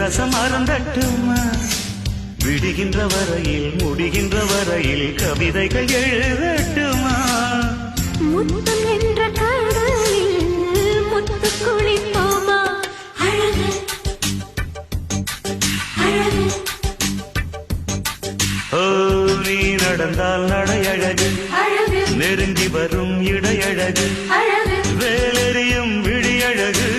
ரசம் அருந்தட்டுமா விடுகின்ற வரையில் முடிகின்ற வரையில் கவிதைகள் எழுதட்டுமா முத்தம் என்ற கடலில் முத்து குளிப்போமா அழகு அழகு ஓ நீ நடந்தால் நடையழகு அழகு நெருங்கி வரும் இடையழகு அழகு வேலெறியும் விழியழகு